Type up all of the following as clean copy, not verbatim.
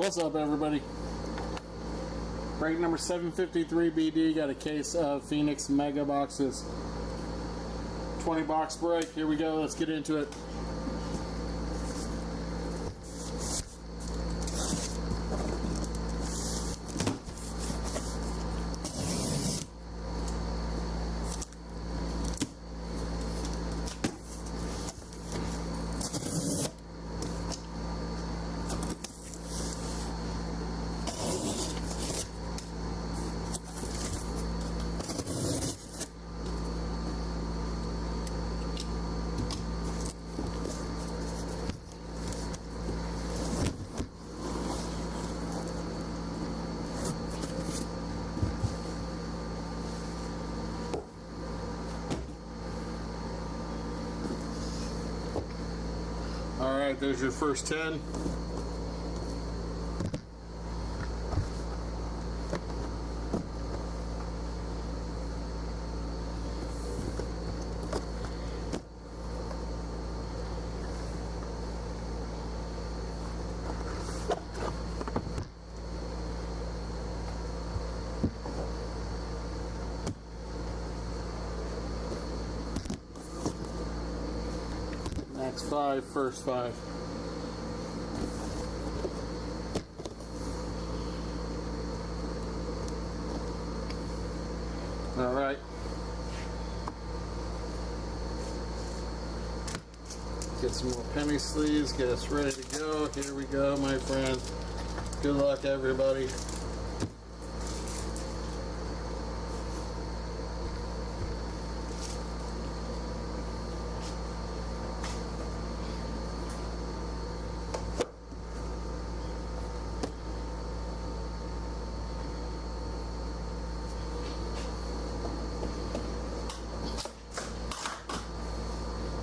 What's up, everybody? Break number 753 BD. Got a case of Phoenix Mega Boxes. 20 box break. Here we go. Let's get into it. All right, there's your first 10. Next 5, first 5. All right. Get some more penny sleeves. Get us ready to go. Here we go, my friends. Good luck, everybody.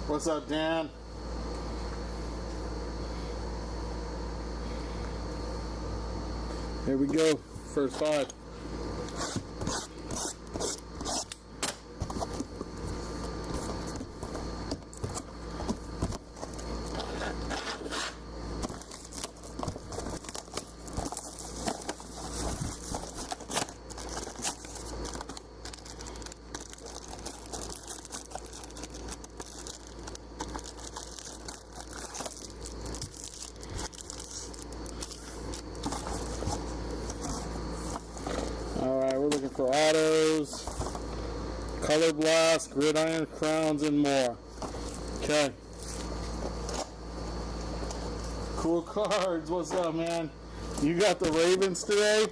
What's up, Dan? Here we go. First 5. Alright, we're looking for autos, color blast, gridiron, crowns, and more. Okay. Cool cards. What's up, man? You got the Ravens today?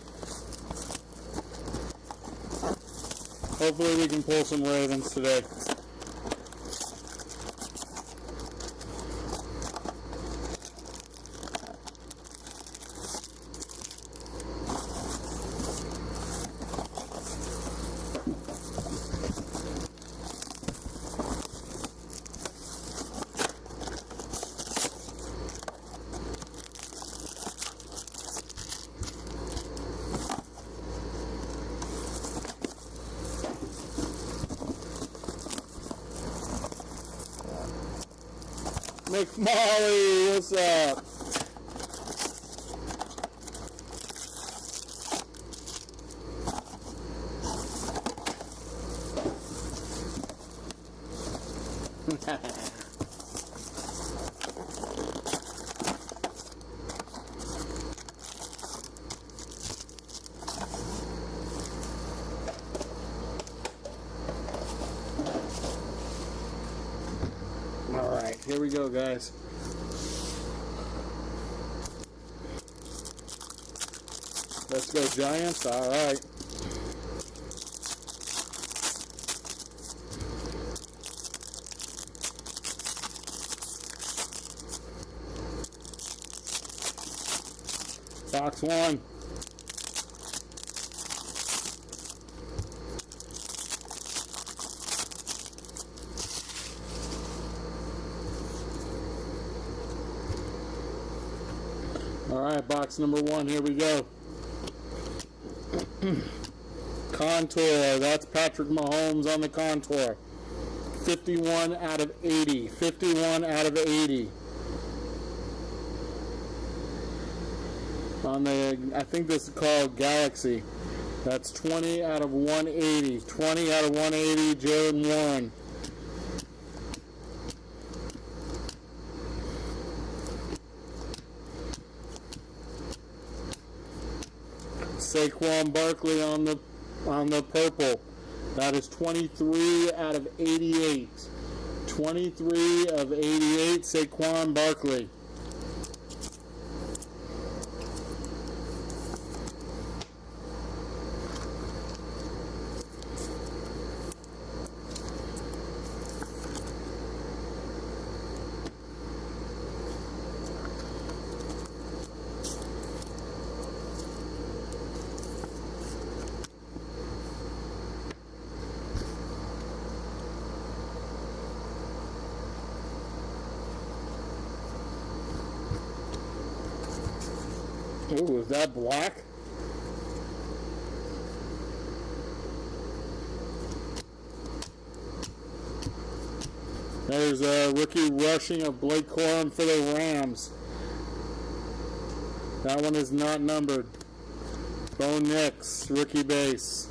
Hopefully we can pull some Ravens today. McMolly, what's up? All right, here we go, guys. Let's go, Giants. All right. Box 1. All right, box number 1, here we go. Contour, that's Patrick Mahomes on the contour. 51 out of 80. 51 out of 80. on the, I think this is called Galaxy. That's 20 out of 180. 20 out of 180, Jalen Warren. Saquon Barkley on the purple. That is 23 out of 88. 23 of 88, Saquon Barkley. Ooh, is that black? There's a rookie rushing of Blake Corum for the Rams. That one is not numbered. Bo Nix, rookie base.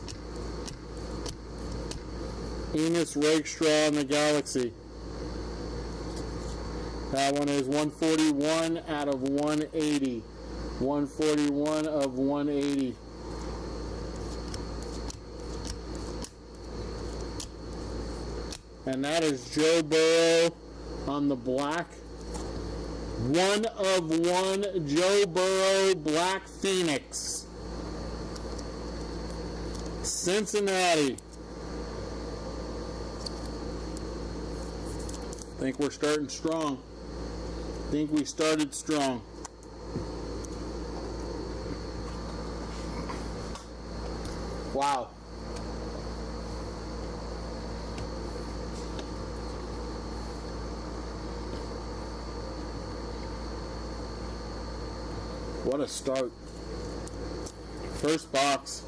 Enos Rakestraw on the Galaxy. That one is 141 out of 180. 141 of 180. And that is Joe Burrow on the black. 1 of 1 Joe Burrow Black Phoenix. Cincinnati. Think we're starting strong. Think we started strong. Wow. What a start. First box.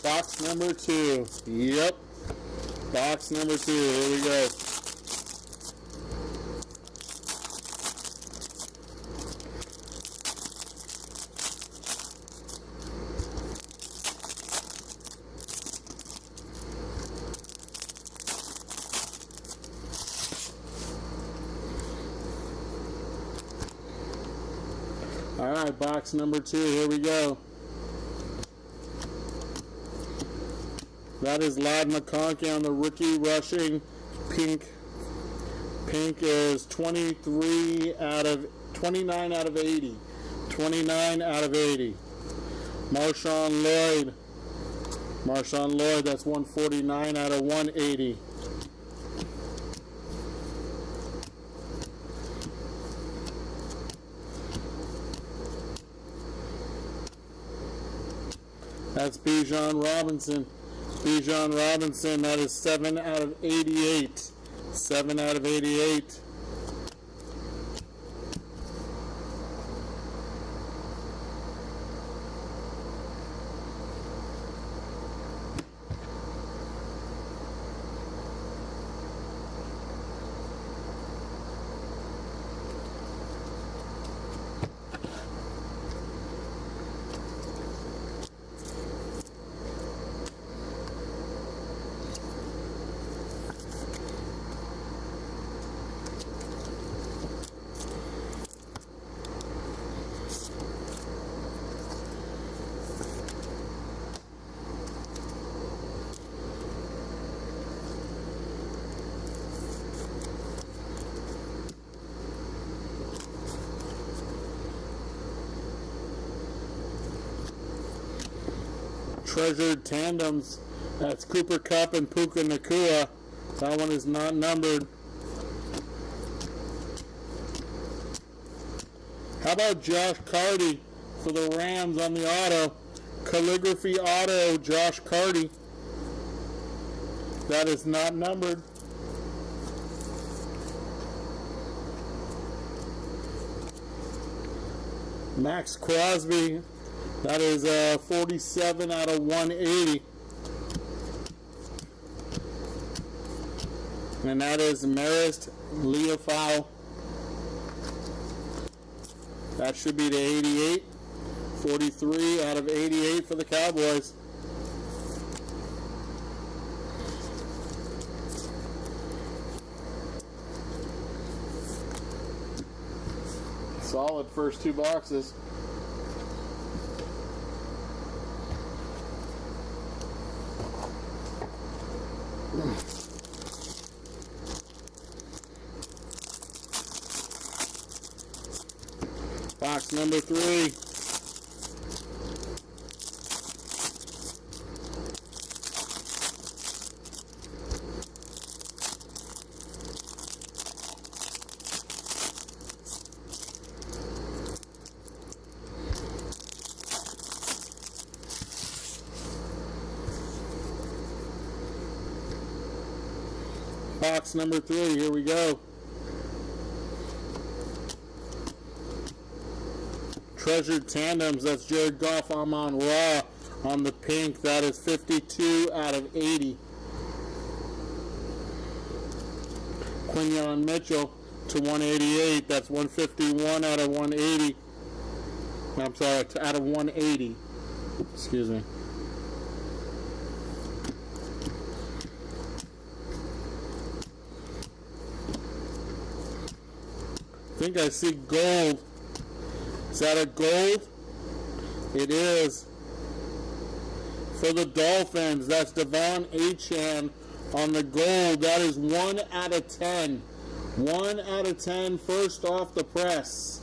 Box number 2. Yep. Box number 2. Here we go. Alright, box number 2, here we go. That is Ladd McConkey on the rookie rushing pink. Pink is 29 out of 80. 29 out of 80. Marshawn Lloyd, that's 149 out of 180. That's Bijan Robinson. Bijan Robinson, that is 7 out of 88. 7 out of 88. Treasured tandems. That's Cooper Kupp and Puka Nacua. That one is not numbered. How about Josh Carty for the Rams on the auto? Calligraphy auto, Josh Carty. That is not numbered. Max Crosby. That is 47 out of 180. And that is Marist Leofau. That should be the 88. 43 out of 88 for the Cowboys. Solid first two boxes. Box number 3. Box number 3, here we go. Treasured Tandems, that's Jared Goff, Amon Ra on the pink. That is 52 out of 80. Quinyon Mitchell to 188, that's 151 out of 180. I'm sorry, out of 180. Excuse me. I think I see gold. Is that a gold? It is. For the Dolphins, that's Devon Achane on the gold. That is 1 out of 10. 1 out of 10, first off the press.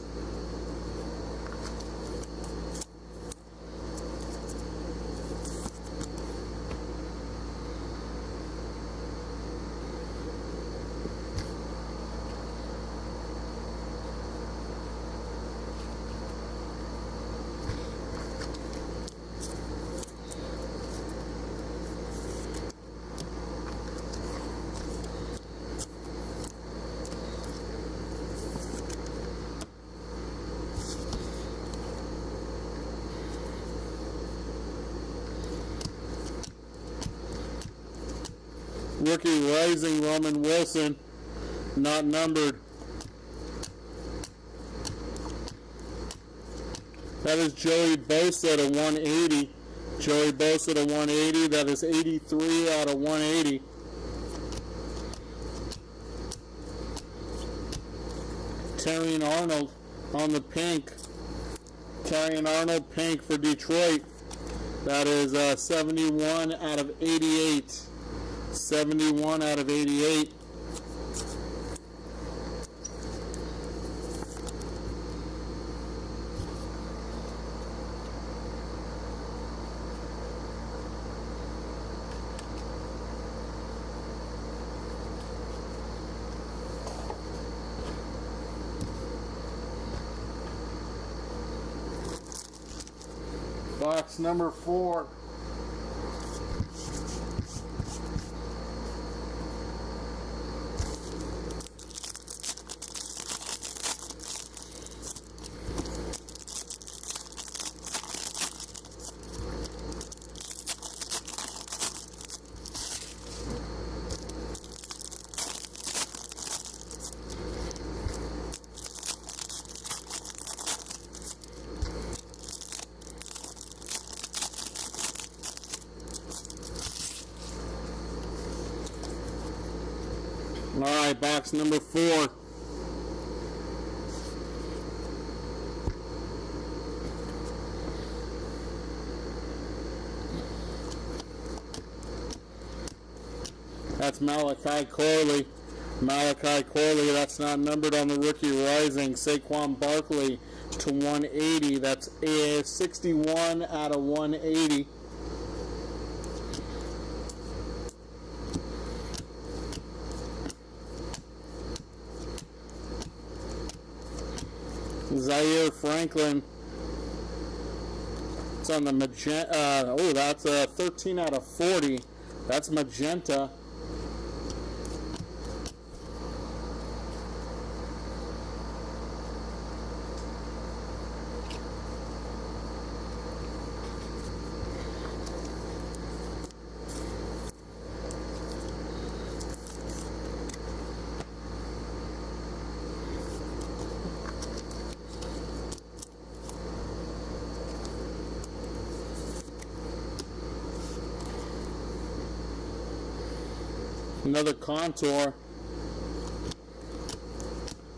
Rookie Rising Roman Wilson, not numbered. That is Joey Bosa to 180. Joey Bosa to 180. That is 83 out of 180. Terrion Arnold on the pink. Terrion Arnold pink for Detroit. That is 71 out of 88. 71 out of 88. Box number 4. All right, box number 4. That's Malachi Corley. Malachi Corley, that's not numbered on the Rookie Rising. Saquon Barkley to 180. That's 61 out of 180. Zaire Franklin. It's on the magenta. Oh, that's 13 out of 40. That's magenta. Another contour.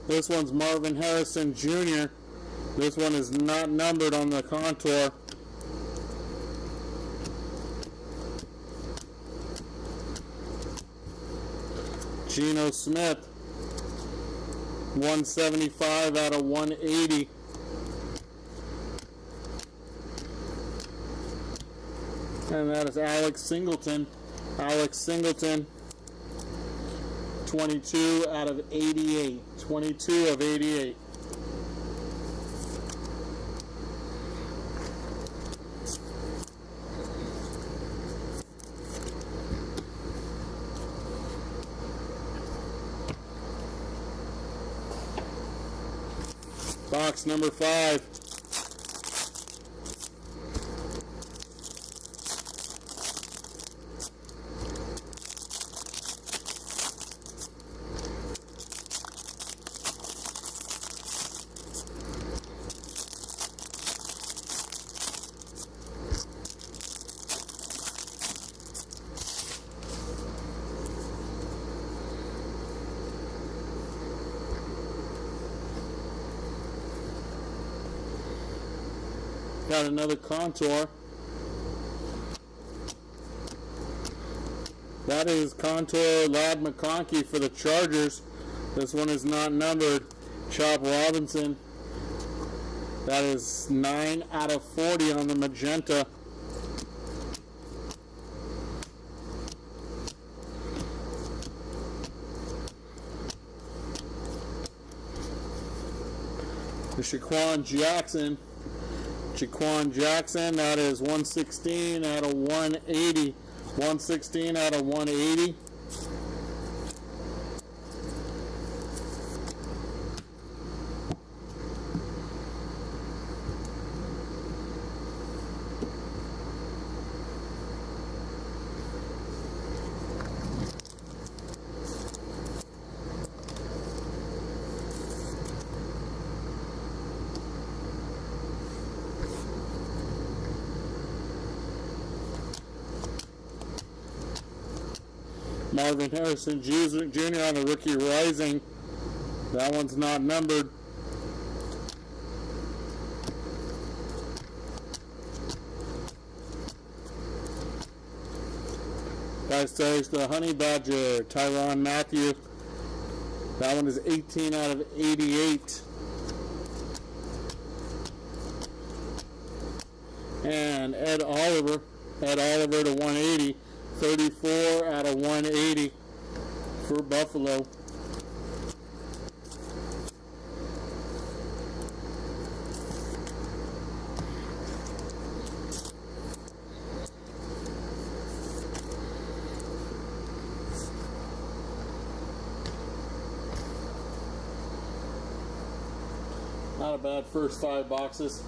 This one's Marvin Harrison Jr. This one is not numbered on the contour. Geno Smith, 175 out of 180. And that is Alex Singleton. Alex Singleton, 22 out of 88. 22 of 88. Box number 5. Got another contour. That is contour Lad McConkey for the Chargers. This one is not numbered. Chop Robinson. That is 9 out of 40 on the magenta. The Shaquan Jackson. Jaquan Jackson, that is 116 out of 180. 116 out of 180. Marvin Harrison Jr. on the rookie rising. That one's not numbered. Guys, there's the Honey Badger, Tyrann Mathieu. That one is 18 out of 88. And Ed Oliver to 180. 34 out of 180 for Buffalo. Not a bad first 5 boxes.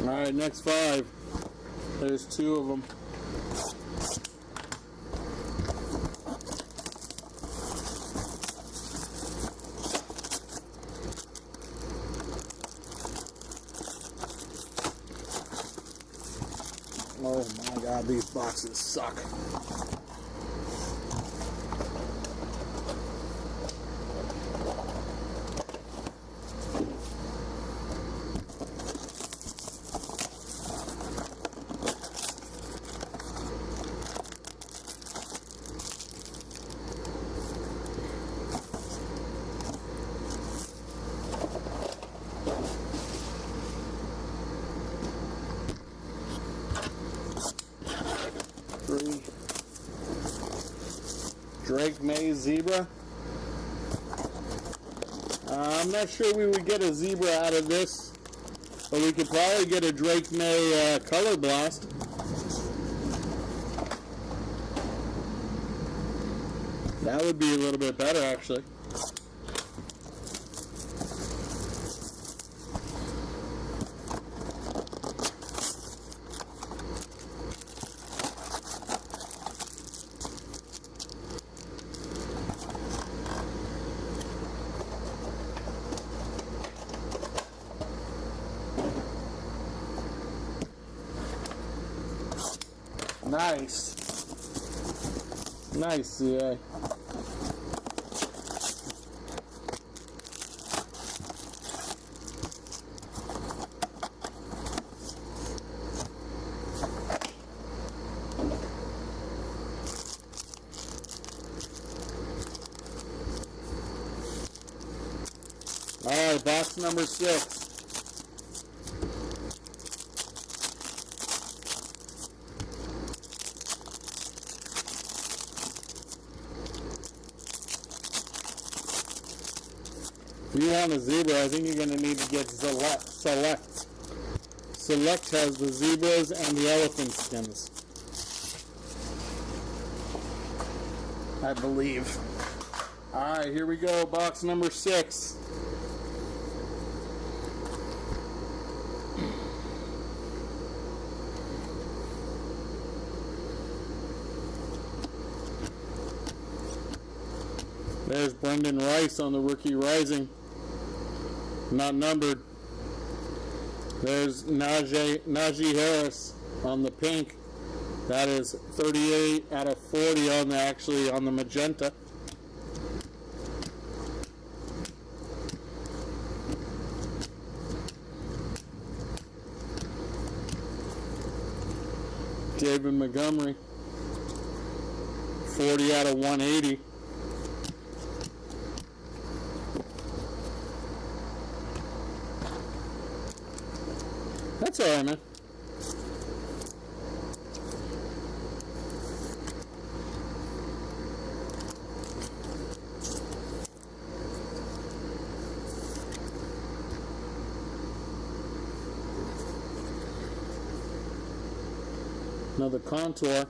All right, next 5. There's 2 of them. Oh my God, these boxes suck. Drake May Zebra. I'm not sure we would get a Zebra out of this, but we could probably get a Drake May Color Blast. That would be a little bit better, actually. Nice. Nice, CA. Alright, box number 6. If you want a zebra, I think you're going to need to get Select. Select has the zebras and the elephant skins, I believe. Alright, here we go. Box number 6. There's Brendan Rice on the Rookie Rising. Not numbered. There's Najee Harris on the pink. That is 38 out of 40 on the magenta. David Montgomery, 40 out of 180. That's all right, man. Another contour.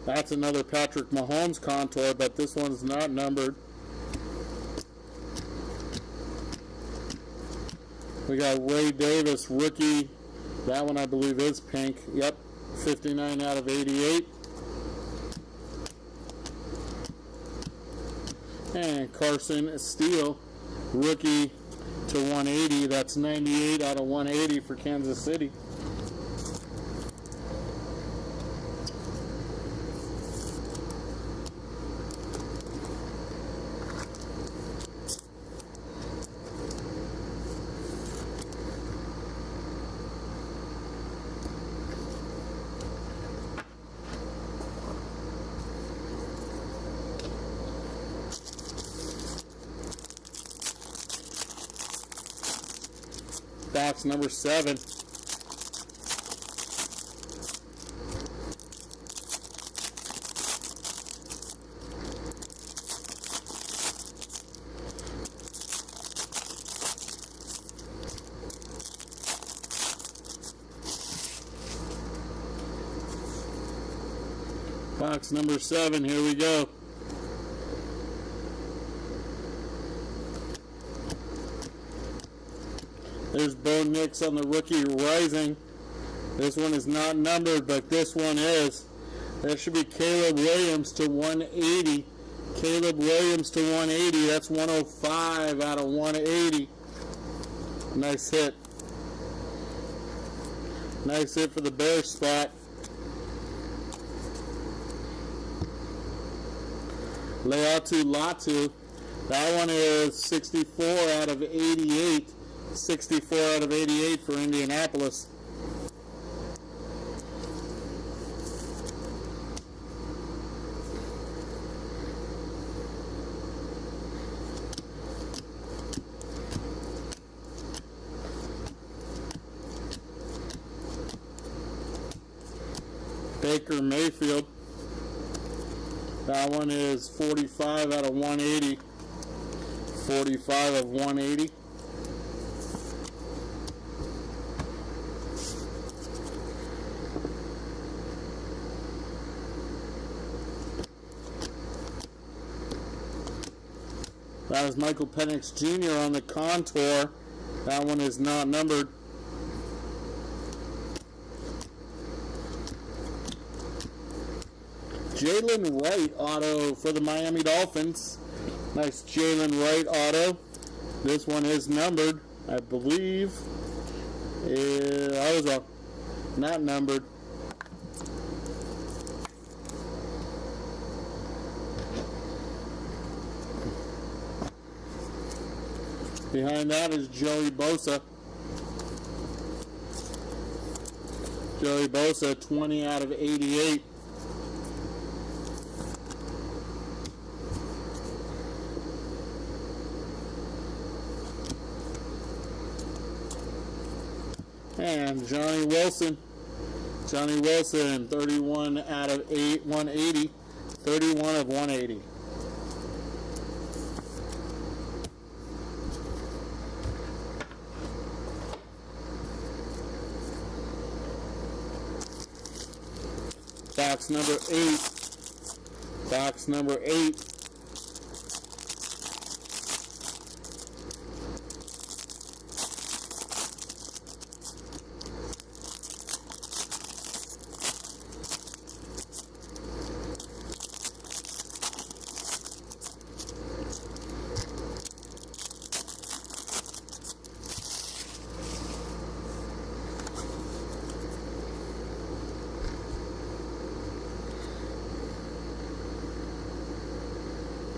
That's another Patrick Mahomes contour, but this one's not numbered. We got Ray Davis, rookie. That one I believe is pink. Yep, 59 out of 88. And Carson Steele, rookie to 180. That's 98 out of 180 for Kansas City. Box number 7. Box number 7, here we go. There's Bo Nix on the Rookie Rising. This one is not numbered, but this one is. That should be Caleb Williams to 180. Caleb Williams to 180. That's 105 out of 180. Nice hit. Nice hit for the Bears spot. Leatu Latu. That one is 64 out of 88. 64 out of 88 for Indianapolis. Baker Mayfield. That one is 45 out of 180. 45 of 180. That is Michael Penix Jr. on the contour. That one is not numbered. Jalen Wright auto for the Miami Dolphins. Nice Jalen Wright auto. This one is numbered, I believe. I was not numbered. Behind that is Joey Bosa. Joey Bosa, 20 out of 88. And Johnny Wilson. Johnny Wilson, 31 out of 180. 31 of 180. Box number 8. Box number 8.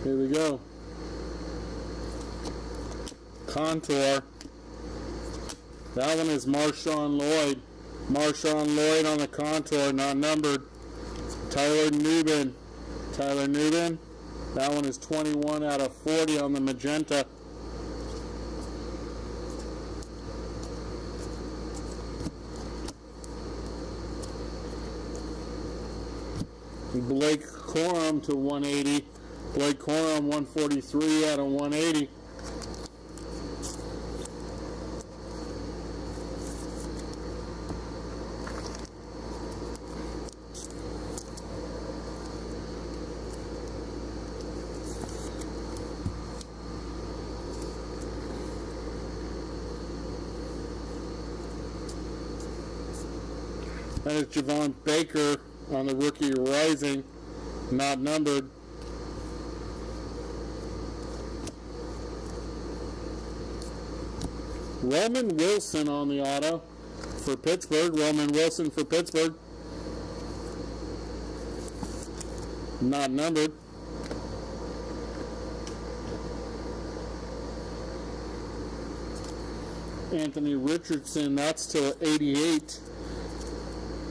Here we go. Contour. That one is Marshawn Lloyd. Marshawn Lloyd on the contour, not numbered. Tyler Nubin. Tyler Nubin. That one is 21 out of 40 on the magenta. Blake Corum to 180. Blake Corum, 143 out of 180. That is Javon Baker on the rookie rising, not numbered. Roman Wilson on the auto for Pittsburgh. Roman Wilson for Pittsburgh. Not numbered. Anthony Richardson, that's to 88.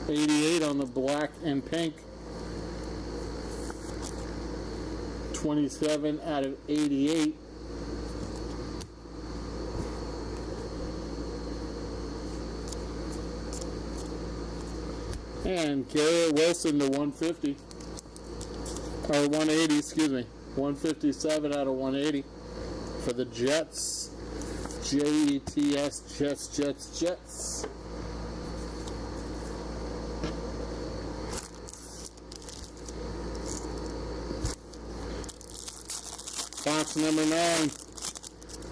88 on the black and pink. 27 out of 88. And Garrett Wilson to 150. Or 180, excuse me. 157 out of 180 for the Jets. Jets, Jets. Box number 9.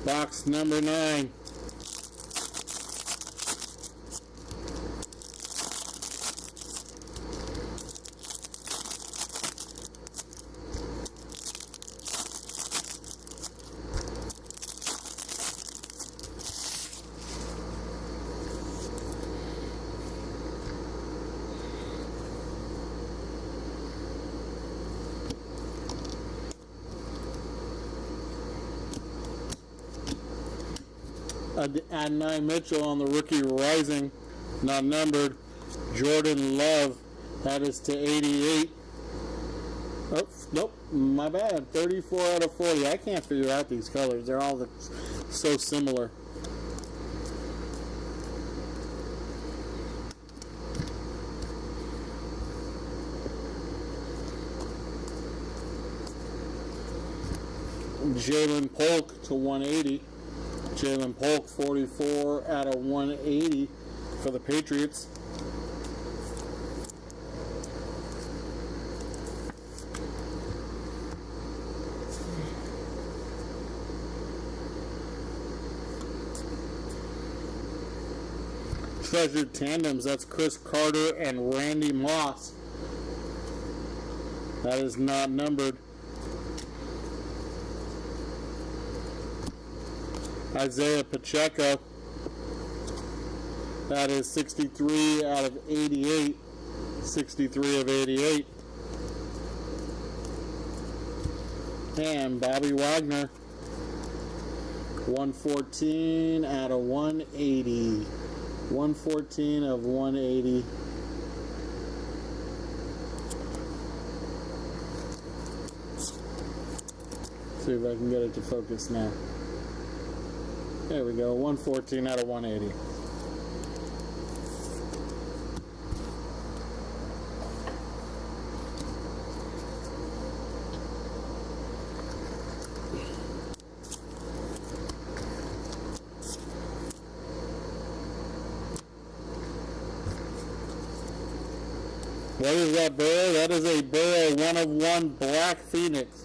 Box number 9. Adonai Mitchell on the rookie rising, not numbered. Jordan Love, that is to 88. Oh, nope, my bad. 34 out of 40. I can't figure out these colors. They're all so similar. Jalen Polk to 180. Jalen Polk, 44 out of 180 for the Patriots. Treasured tandems, that's Chris Carter and Randy Moss. That is not numbered. Isaiah Pacheco, that is 63 out of 88. 63 of 88. And Bobby Wagner. 114 out of 180. 114 of 180. See if I can get it to focus now. There we go. 114 out of 180. What is that barrel? That is a barrel 1 of 1 Black Phoenix.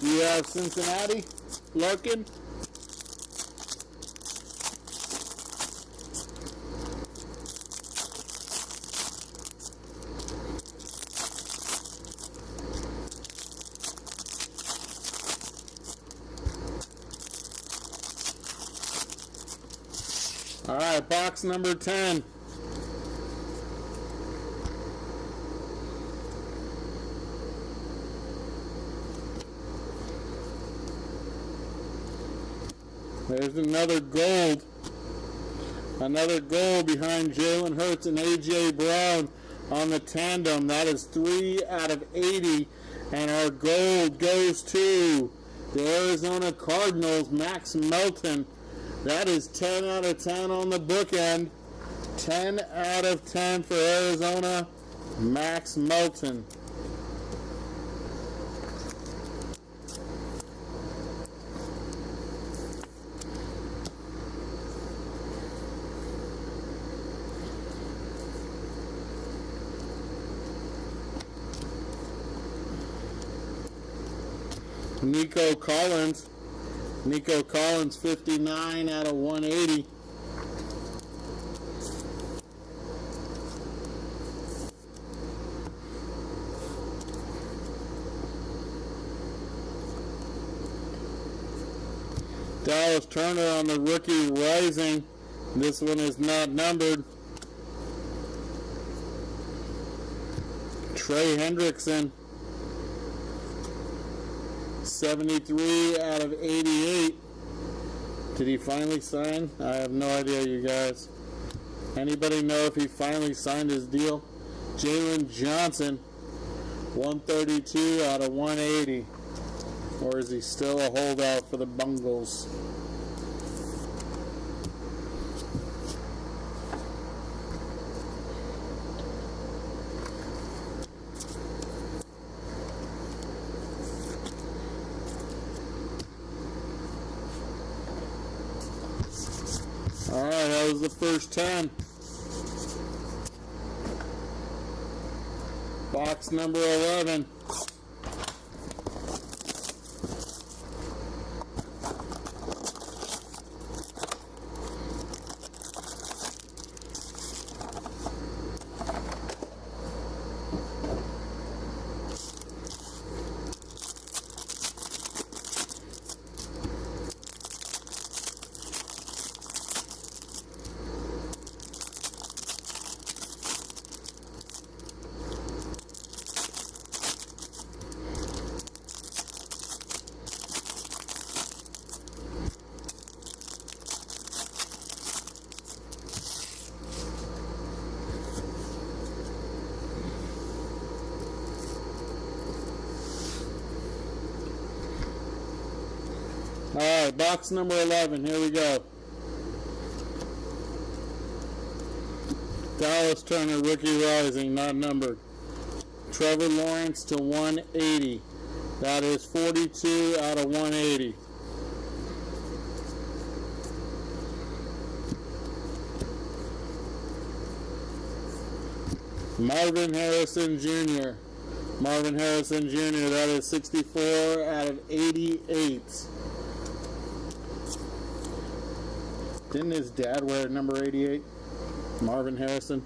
Do you have Cincinnati lurking? All right, box number 10. There's another gold. Another gold behind Jalen Hurts and A.J. Brown on the tandem. That is 3 out of 80. And our gold goes to the Arizona Cardinals, Max Melton. That is 10 out of 10 on the bookend. 10 out of 10 for Arizona, Max Melton. Nico Collins. Nico Collins, 59 out of 180. Dallas Turner on the rookie rising. This one is not numbered. Trey Hendrickson, 73 out of 88. Did he finally sign? I have no idea, you guys. Anybody know if he finally signed his deal? Jalen Johnson, 132 out of 180. Or is he still a holdout for the Bungles? Alright, that was the first 10. Box number 11. Alright, box number 11. Here we go. Dallas Turner, rookie rising, not numbered. Trevor Lawrence to 180. That is 42 out of 180. Marvin Harrison Jr. Marvin Harrison Jr. That is 64 out of 88. Didn't his dad wear number 88? Marvin Harrison.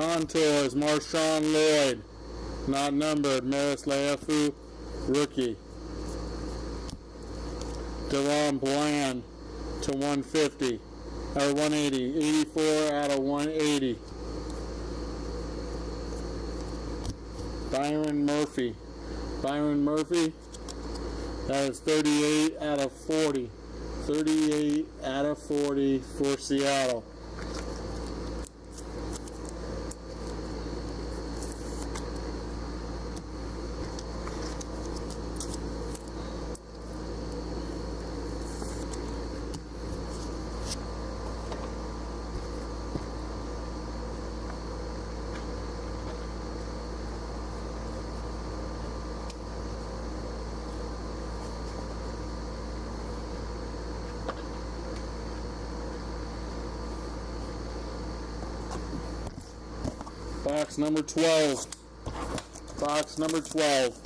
Contours, Marshawn Lloyd, not numbered. Maris Leafu, rookie. Deron Bland to 150, or 180, 84 out of 180. Byron Murphy, that is 38 out of 40. 38 out of 40 for Seattle. Box number 12. Box number 12.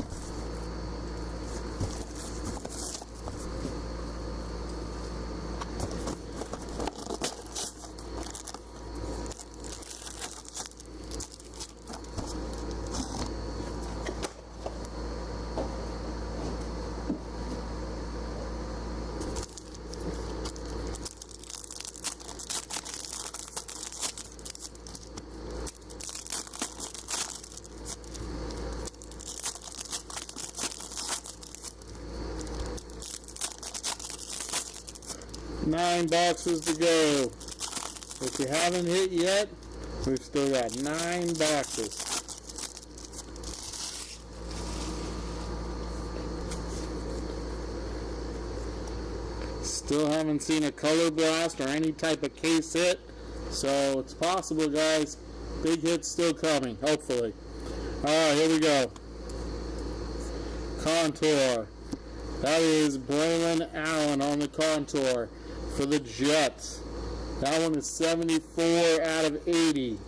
Nine boxes to go. If you haven't hit yet, we've still got 9 boxes. Still haven't seen a color blast or any type of case hit, so it's possible, guys. Big hits still coming, hopefully. Alright, here we go. Contour. That is Braylon Allen on the contour for the Jets. That one is 74 out of 80.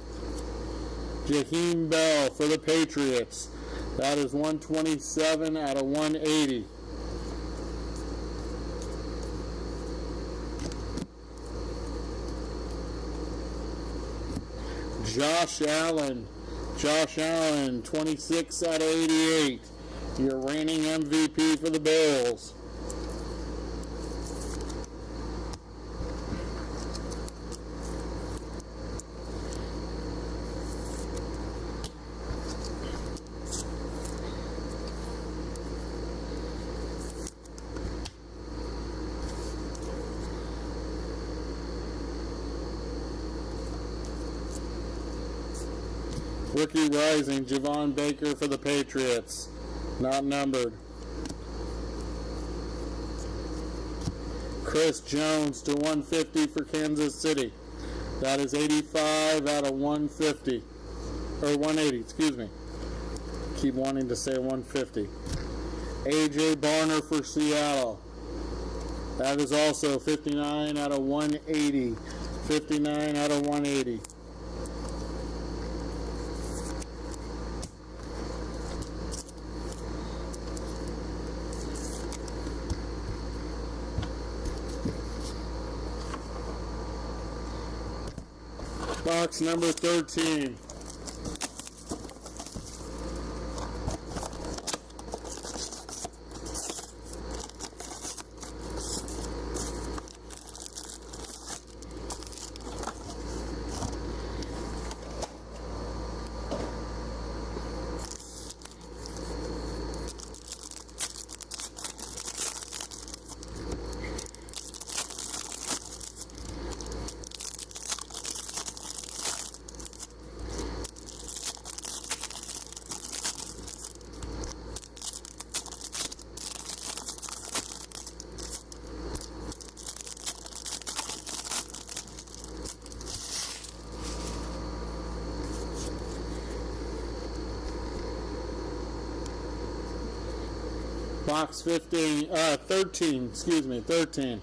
Jaheim Bell for the Patriots. That is 127 out of 180. Josh Allen, 26 out of 88. Your reigning MVP for the Bills. Rookie rising, Javon Baker for the Patriots. Not numbered. Chris Jones to 150 for Kansas City. That is 85 out of 150. Or 180, excuse me. Keep wanting to say 150. AJ Barner for Seattle. That is also 59 out of 180. 59 out of 180. Box number 13. Box 13, excuse me, 13.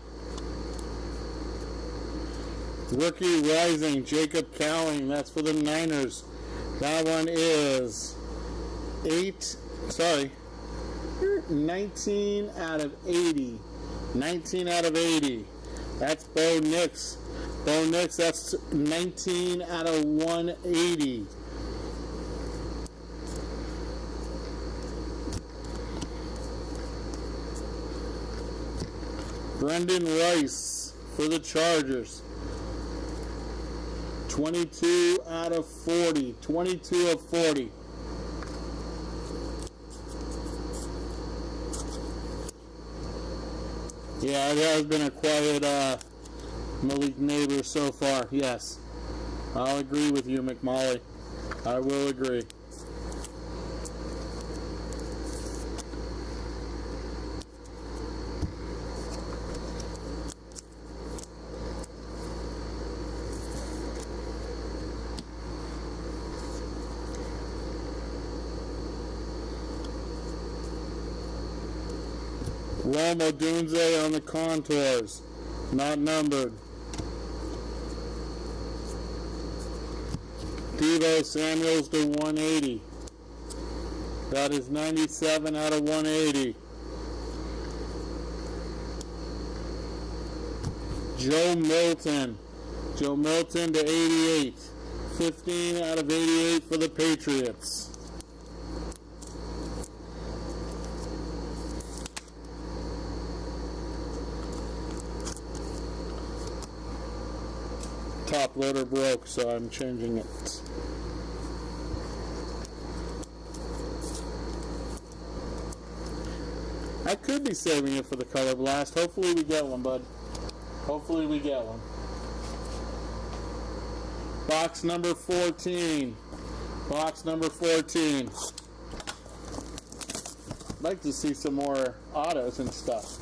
Rookie rising, Jacob Cowling, that's for the Niners. That one is 19 out of 80. 19 out of 80. That's Bo Nix Bo Nix, that's 19 out of 180. Brendan Rice for the Chargers. 22 out of 40. 22 of 40. Yeah, it has been a quiet Malik Neighbor so far. Yes. I'll agree with you, McMolly. I will agree. Rome Odunze on the contours, not numbered. Devo Samuels to 180. That is 97 out of 180. Joe Milton. Joe Milton to 88. 15 out of 88 for the Patriots. Top loader broke, so I'm changing it. I could be saving it for the color blast. Hopefully we get one, bud. Hopefully we get one. Box number 14. Box number 14. I'd like to see some more autos and stuff.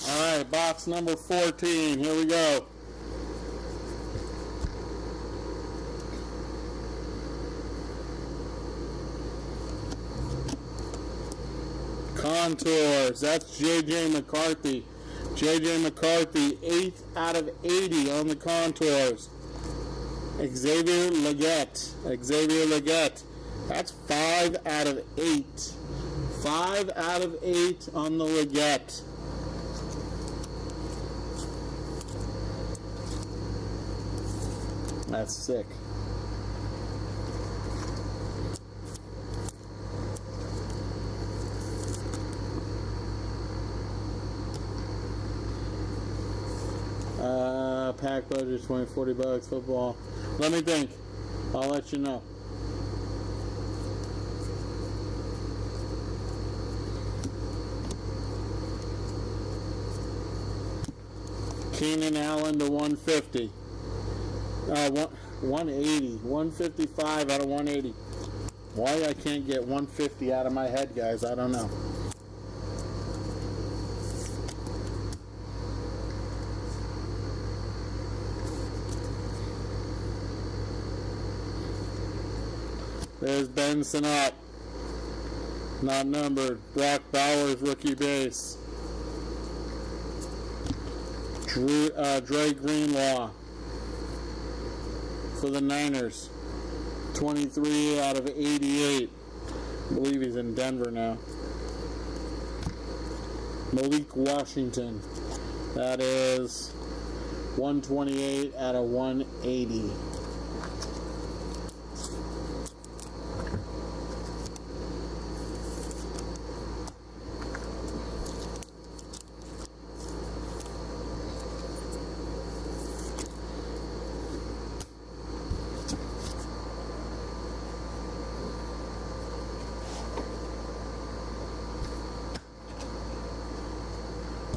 Alright, box number 14. Here we go. Contours. That's J.J. McCarthy. J.J. McCarthy, 8 out of 80 on the contours. Xavier Legette. Xavier Legette. That's 5 out of 8. 5 out of 8 on the Legette. That's sick. Pack budget $20-40 football. Let me think. I'll let you know. Keenan Allen to 150. 180. 155 out of 180. Why I can't get 150 out of my head, guys, I don't know. There's Benson up. Not numbered. Brock Bowers, rookie base. Dre Greenlaw for the Niners. 23 out of 88. I believe he's in Denver now. Malik Washington. That is 128 out of 180.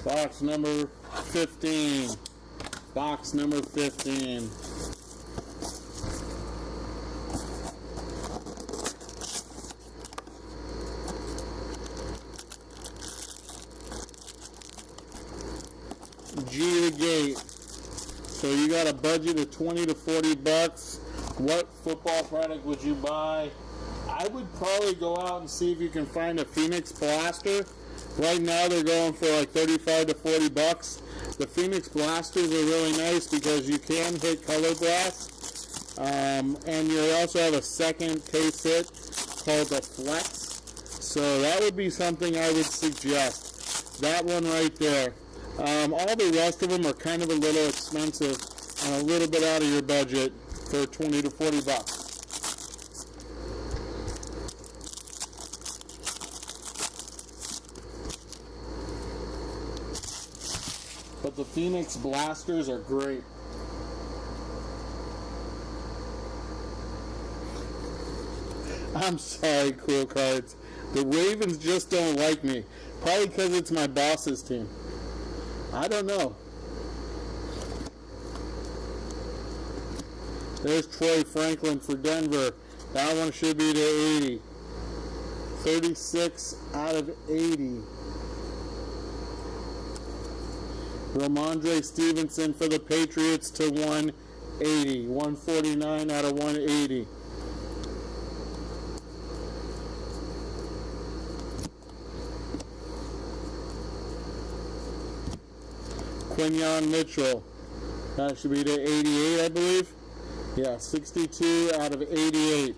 Box number 15. Box number 15. G the gate. So you got a budget of 20 to 40 bucks. What football product would you buy? I would probably go out and see if you can find a Phoenix Blaster. Right now they're going for like 35 to 40 bucks. The Phoenix Blasters are really nice because you can hit color blast. And you also have a second case hit called the Flex. So that would be something I would suggest. That one right there. All the rest of them are kind of a little expensive and a little bit out of your budget for 20 to 40 bucks. But the Phoenix Blasters are great. I'm sorry, Cool Cards. The Ravens just don't like me. Probably because it's my boss's team. I don't know. There's Troy Franklin for Denver. That one should be to 80. 36 out of 80. Ramondre Stevenson for the Patriots to 180. 149 out of 180. Quinyon Mitchell. That should be to 88, I believe. Yeah, 62 out of 88.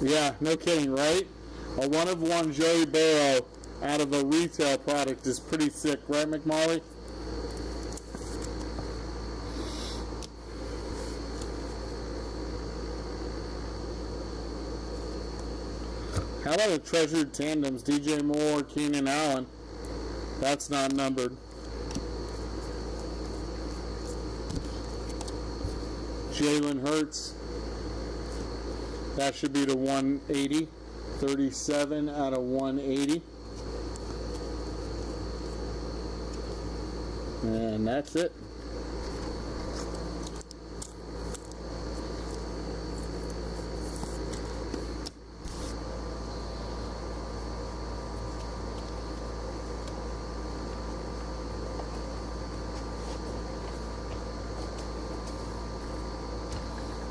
Yeah, no kidding, right? A one-of-one Joey Burrow out of a retail product is pretty sick, right, McMolly? How about the treasured tandems? DJ Moore, Keenan Allen. That's not numbered. Jalen Hurts. That should be to 180. 37 out of 180. And that's it.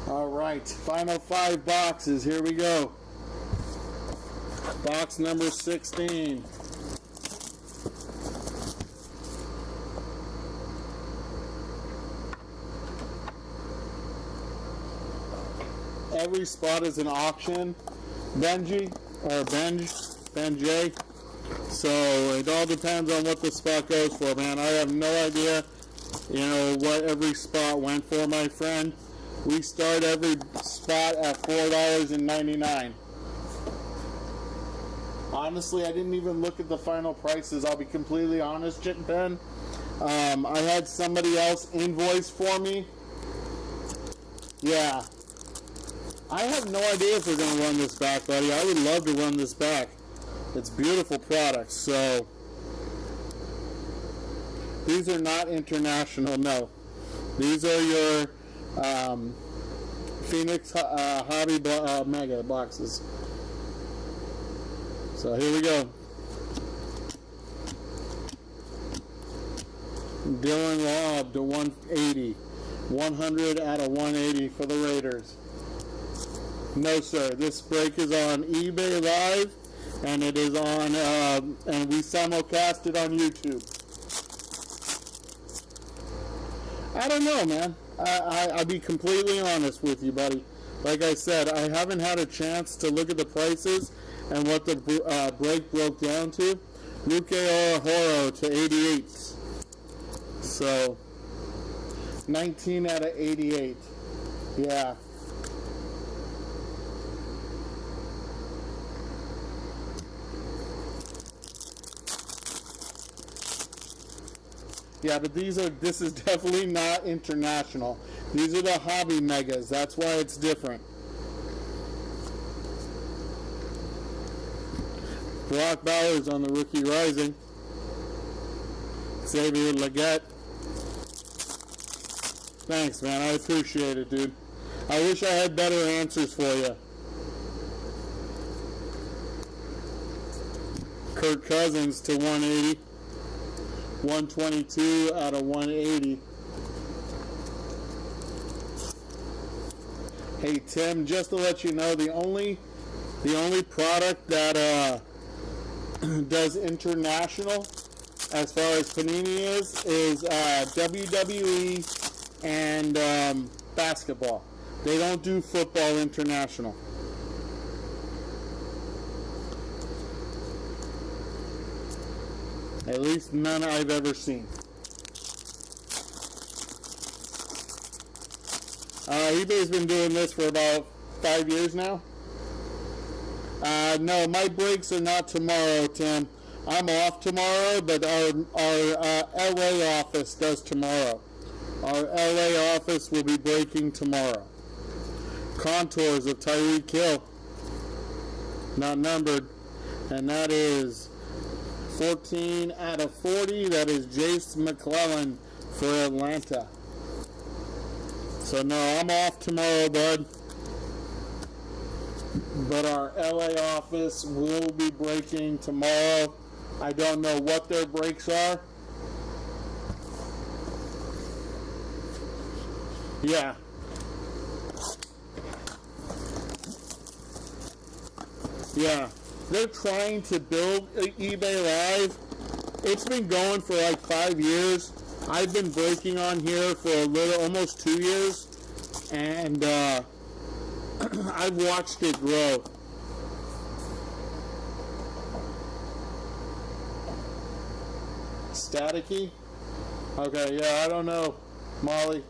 All right, final 5 boxes. Here we go. Box number 16. Every spot is an auction, Benji, or Benj. So it all depends on what the spot goes for, man. I have no idea, what every spot went for, my friend. We start every spot at $4.99. Honestly, I didn't even look at the final prices. I'll be completely honest, Chip Ben. I had somebody else invoice for me. Yeah. I have no idea if we're going to run this back, buddy. I would love to run this back. It's beautiful products. So, these are not international, no. These are your Phoenix Hobby Mega boxes. So here we go. Dylan Laub to 180. 100 out of 180 for the Raiders. No, sir. This break is on eBay Live, and it is on, and we simulcast it on YouTube. I don't know, man. I'll be completely honest with you, buddy. Like I said, I haven't had a chance to look at the prices and what the break broke down to. Luke Orhoro to 88. So, 19 out of 88. Yeah. Yeah, but this is definitely not international. These are the hobby megas. That's why it's different. Brock Bowers on the rookie rising. Xavier Legette. Thanks, man. I appreciate it, dude. I wish I had better answers for you. Kirk Cousins to 180. 122 out of 180. Hey, Tim, just to let you know, the only product that does international as far as Panini is WWE and basketball. They don't do football international. At least none I've ever seen. eBay's been doing this for about 5 years now. No, my breaks are not tomorrow, Tim. I'm off tomorrow, but our LA office does tomorrow. Our LA office will be breaking tomorrow. Contours of Tyreek Hill, not numbered, and that is 14 out of 40. That is Jace McClellan for Atlanta. So no, I'm off tomorrow, bud. But our LA office will be breaking tomorrow. I don't know what their breaks are. Yeah. Yeah. They're trying to build eBay Live. It's been going for like 5 years. I've been breaking on here for almost 2 years. And I've watched it grow. Staticky? Okay, yeah, I don't know, Molly.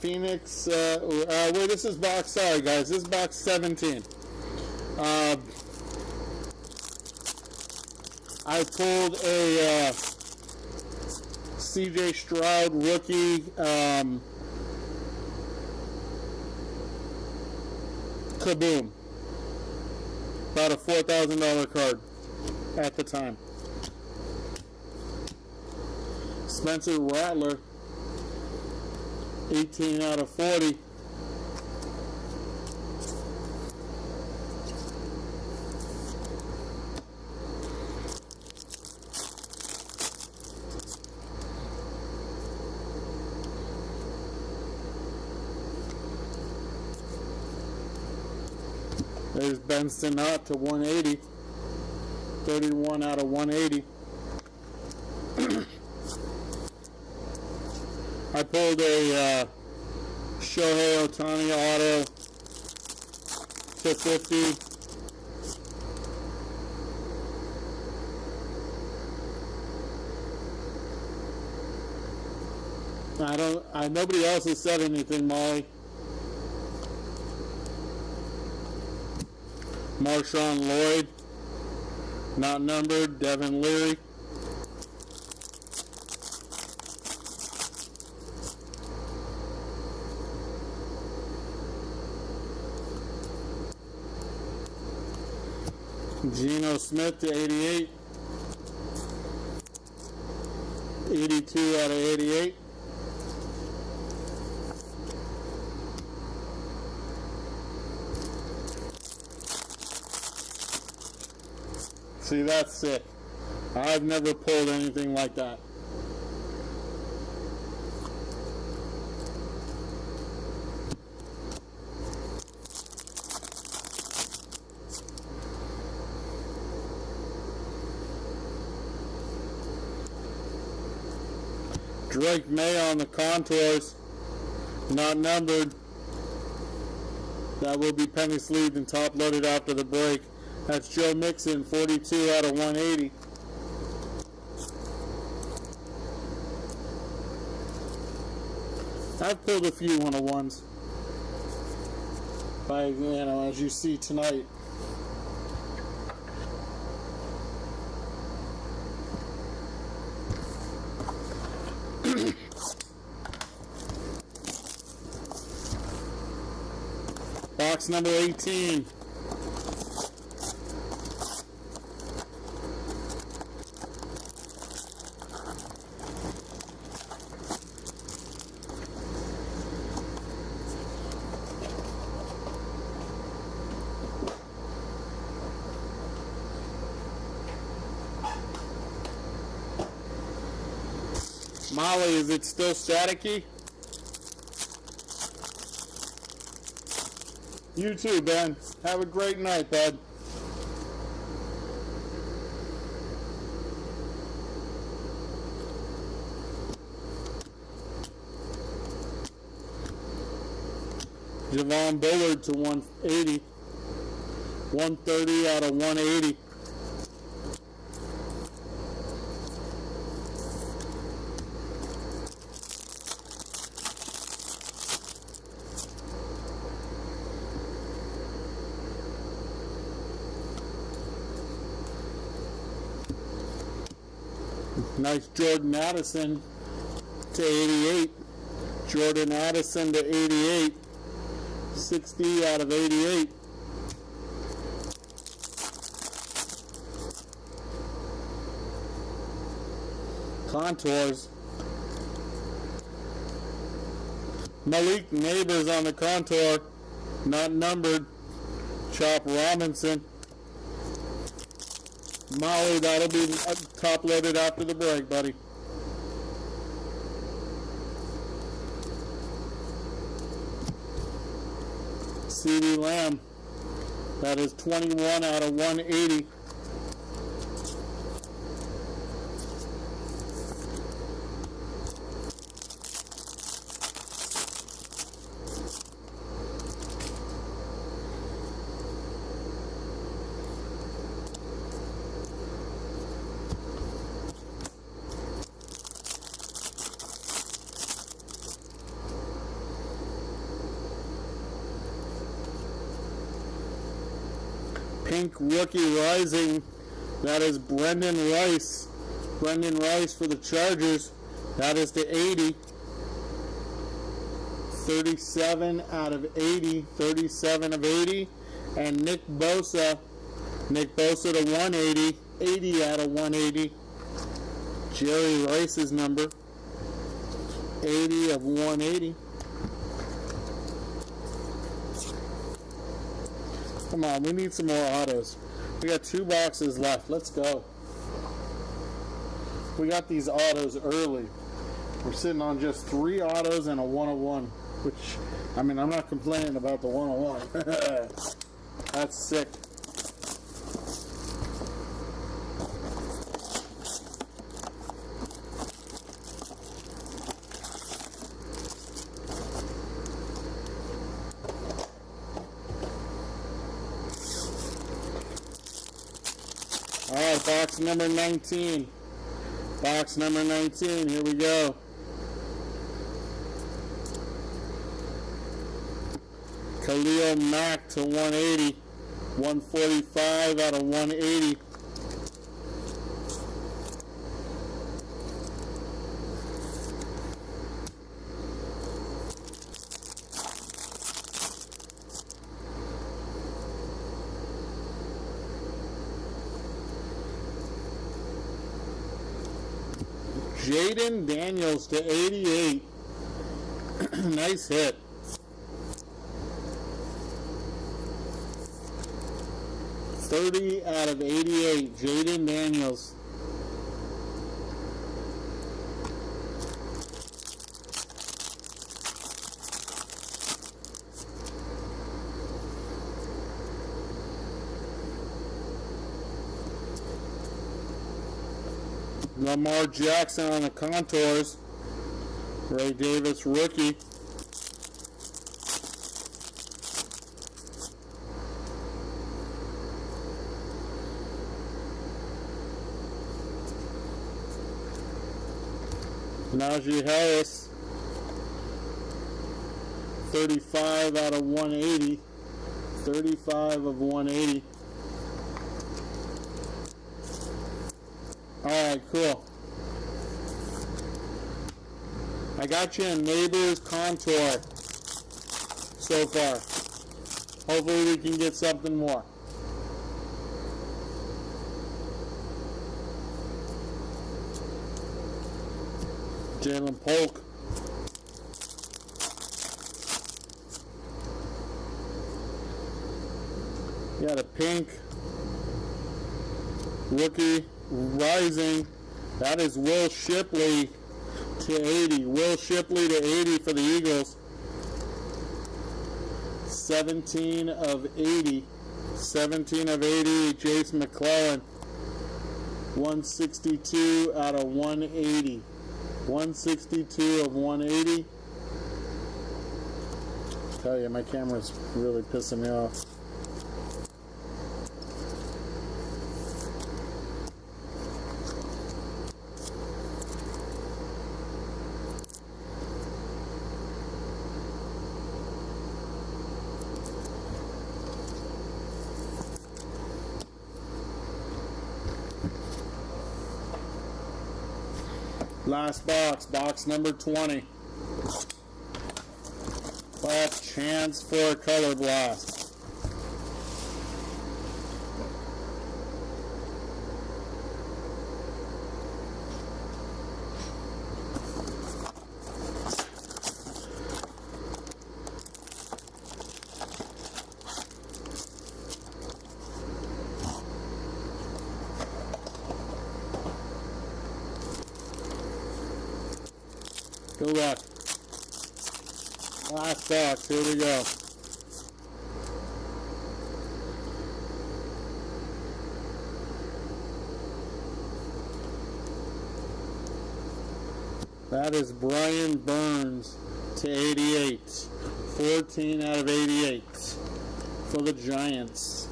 Phoenix, wait, this is box, sorry guys, this is box 17. I pulled a CJ Stroud rookie kaboom. About a $4,000 card at the time. Spencer Rattler, 18 out of 40. There's Benson up to 180. 31 out of 180. I pulled a Shohei Ohtani auto to 50. Nobody else has said anything, Molly. Marshawn Lloyd, not numbered. Devin Leary. Geno Smith to 88. 82 out of 88. See, that's sick. I've never pulled anything like that. Drake May on the contours, not numbered. That will be penny sleeved and top loaded after the break. That's Joe Mixon, 42 out of 180. I've pulled a few 101s, as you see tonight. Box number 18. Molly, is it still staticky? You too, Ben. Have a great night, bud. Javon Bullard to 180. 130 out of 180. Nice Jordan Addison to 88. Jordan Addison to 88. 60 out of 88. Contours. Malik Neighbors on the contour. Not numbered. Chop Robinson. Molly, that'll be top loaded after the break, buddy. CeeDee Lamb. That is 21 out of 180. Pink Rookie Rising. That is Brendan Rice. Brendan Rice for the Chargers. That is to 80. 37 out of 80. 37 of 80. And Nick Bosa. Nick Bosa to 180. 80 out of 180. Jerry Rice's number. 80 of 180. Come on, we need some more autos. We got 2 boxes left. Let's go. We got these autos early. We're sitting on just 3 autos and a 101, which, I mean, I'm not complaining about the 101. That's sick. All right, box number 19. Box number 19, here we go. Khalil Mack to 180. 145 out of 180. Jaden Daniels to 88. Nice hit. $30 out of 88. Jaden Daniels. Lamar Jackson on the contours. Ray Davis rookie. Najee Harris. 35 out of 180. 35 of 180. Alright, cool. I got you in Neighbors Contour so far. Hopefully we can get something more. Jalen Polk. Got a pink rookie rising. That is Will Shipley to to 80. Will Shipley to 80 for the Eagles. 17 of 80. 17 of 80, Jace McClellan. 162 out of 180. 162 of 180. Tell you, my camera's really pissing me off. Last box, box number 20. Last chance for a color blast. Good luck. Last box, here we go. That is Brian Burns to 88. 14 out of 88 for the Giants.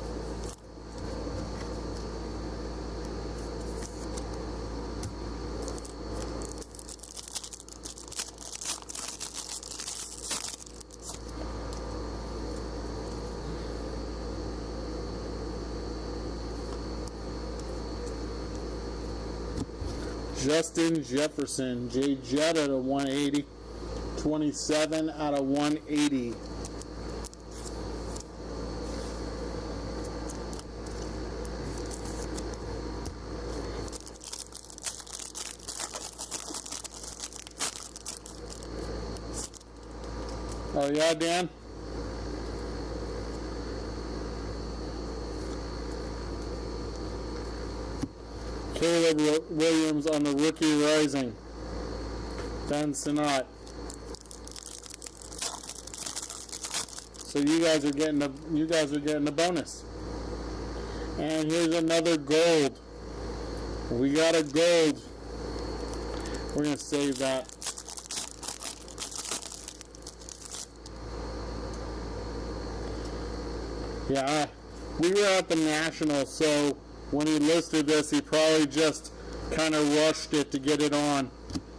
Justin Jefferson, Jay Jetta to 180, 27 out of 180. Oh yeah, Dan? Caleb Williams on the rookie rising. Ben Sinnott. So you guys are getting a bonus. And here's another gold. We got a gold. We're gonna save that. Yeah, we were at the Nationals, so when he listed this, he probably just kind of rushed it to get it on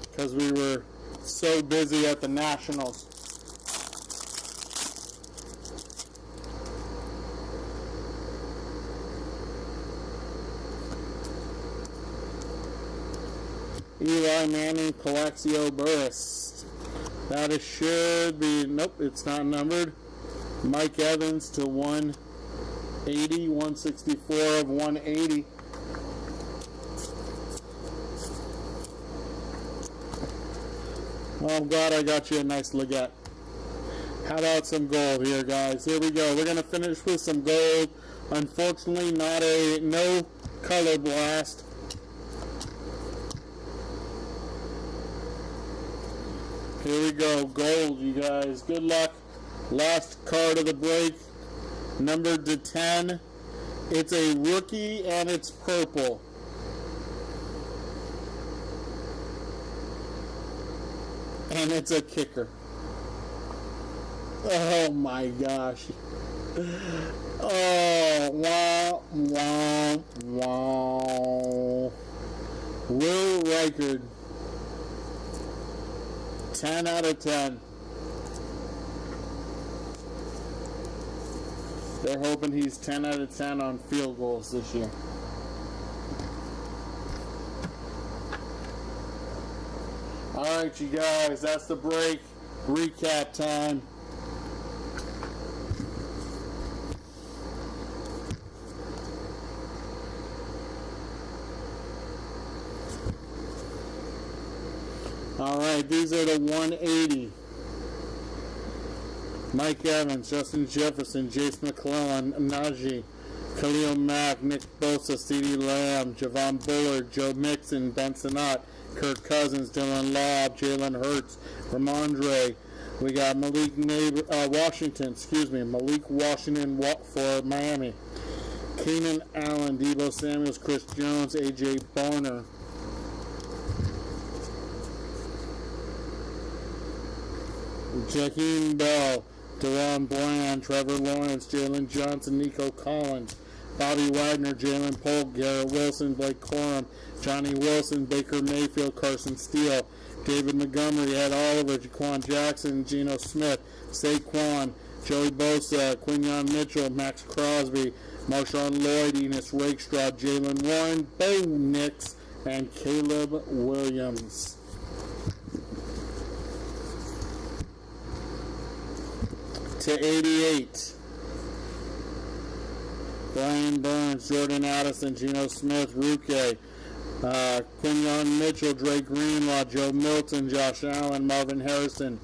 because we were so busy at the Nationals. Eli Manning, Calexico Burris. That is, should be, nope, it's not numbered. Mike Evans to 180, 164 of 180. Well, I'm glad I got you a nice look at. How about some gold here, guys? Here we go. We're going to finish with some gold. Unfortunately, no color blast. Here we go. Gold, you guys. Good luck. Last card of the break. Numbered to 10. It's a rookie and it's purple. And it's a kicker. Oh my gosh. Oh, wow, wow, wow. Will Reichard. 10 out of 10. They're hoping he's 10 out of 10 on field goals this year. Alright, you guys, that's the break. Recap time. Alright, these are the 180. Mike Evans, Justin Jefferson, Jace McClellan, Najee, Khalil Mack, Nick Bosa, CeeDee Lamb, Javon Bullard, Joe Mixon, Ben Sinnott, Kirk Cousins, Dylan Lobb, Jalen Hurts, Ramondre. We got Malik Washington for Miami. Keenan Allen, Deebo Samuels, Chris Jones, A.J. Barner. Jaheim Bell, Deron Bland, Trevor Lawrence, Jalen Johnson, Nico Collins, Bobby Wagner, Jalen Polk, Garrett Wilson, Blake Corum, Johnny Wilson, Baker Mayfield, Carson Steele, David Montgomery, Ed Oliver, Jaquan Jackson, Geno Smith, Saquon, Joey Bosa, Quinyon Mitchell, Max Crosby, Marshawn Lloyd, Enos Rakestraw, Jalen Warren, Bo Nix, and Caleb Williams. To 88. Brian Burns, Jordan Addison, Geno Smith, Ruke, Quinyon Mitchell, Dre Greenlaw, Joe Milton, Josh Allen, Marvin Harrison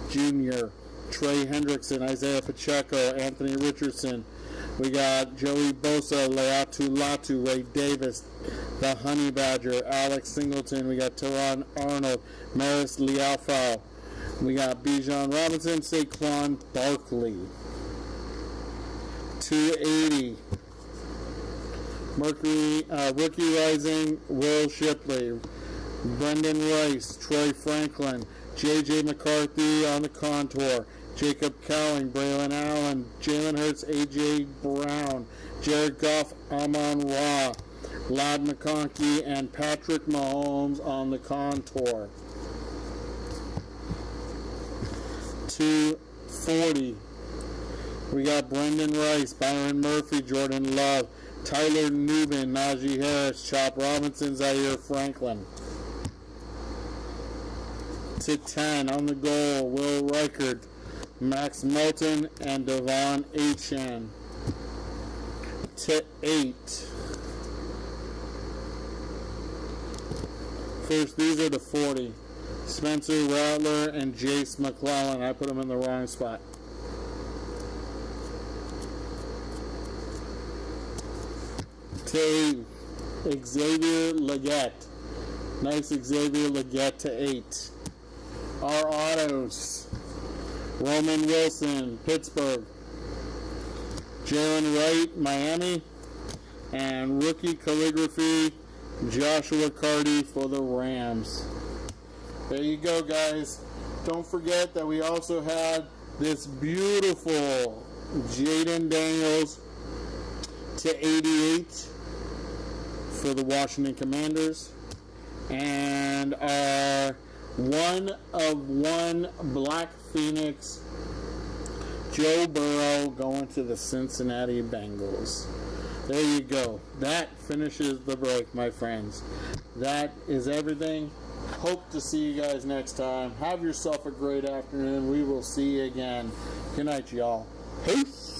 Jr., Trey Hendrickson, Isaiah Pacheco, Anthony Richardson. We got Joey Bosa, Leatu Latu, Ray Davis, the Honey Badger, Alex Singleton. We got Teron Arnold, Maris Liafau. We got Bijan Robinson, Saquon Barkley. 280. Rookie Rising, Will Shipley, Brendan Rice, Troy Franklin, J.J. McCarthy on the contour, Jacob Cowling, Braylon Allen, Jalen Hurts, A.J. Brown, Jared Goff, Amon Ra, Ladd McConkey, and Patrick Mahomes on the contour. 240. We got Brendan Rice, Byron Murphy, Jordan Love, Tyler Newman, Najee Harris, Chop Robinson, Zaire Franklin. To 10 on the goal, Will Reichard, Max Melton, and Devon Achane. To 8. First, these are the 40. Spencer Rattler and Jace McClellan. I put them in the wrong spot. To 8, Xavier Legette. Nice Xavier Legette to 8. Our autos. Roman Wilson, Pittsburgh. Jalen Wright, Miami. And rookie calligraphy, Joshua Carty for the Rams. There you go, guys. Don't forget that we also had this beautiful Jaden Daniels to 88 for the Washington Commanders. And our 1/1 Black Phoenix Joe Burrow going to the Cincinnati Bengals. There you go. That finishes the break, my friends. That is everything. Hope to see you guys next time. Have yourself a great afternoon. We will see you again. Good night, y'all. Peace.